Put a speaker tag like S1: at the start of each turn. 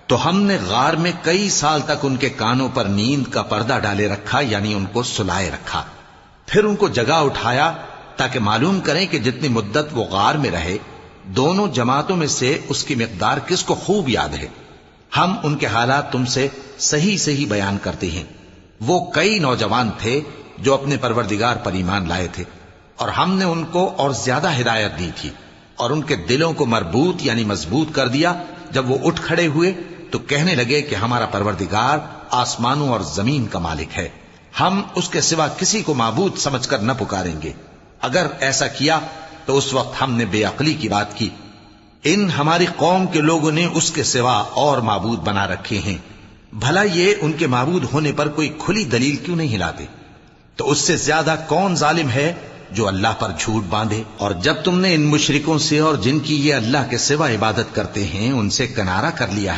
S1: تو ہم نے غار میں کئی سال تک ان کے کانوں پر نیند کا پردہ ڈالے رکھا، یعنی ان کو سلائے رکھا. پھر ان کو جگا اٹھایا تاکہ معلوم کریں کہ جتنی مدت وہ غار میں رہے دونوں جماعتوں میں سے اس کی مقدار کس کو خوب یاد ہے. ہم ان کے حالات تم سے صحیح صحیح بیان کرتے ہیں. وہ کئی نوجوان تھے جو اپنے پروردگار پر ایمان لائے تھے، اور ہم نے ان کو اور زیادہ ہدایت دی تھی، اور ان کے دلوں کو مربوط یعنی مضبوط کر دیا. جب وہ اٹھ کھڑے ہوئے تو کہنے لگے کہ ہمارا پروردگار آسمانوں اور زمین کا مالک ہے، ہم اس کے سوا کسی کو معبود سمجھ کر نہ پکاریں گے. اگر ایسا کیا تو اس وقت ہم نے بے عقلی کی بات کی. ان ہماری قوم کے لوگوں نے اس کے سوا اور معبود بنا رکھے ہیں. بھلا یہ ان کے معبود ہونے پر کوئی کھلی دلیل کیوں نہیں ہلاتے؟ تو اس سے زیادہ کون ظالم ہے جو اللہ پر جھوٹ باندھے؟ اور جب تم نے ان مشرکوں سے اور جن کی یہ اللہ کے سوا عبادت کرتے ہیں ان سے کنارہ کر لیا ہے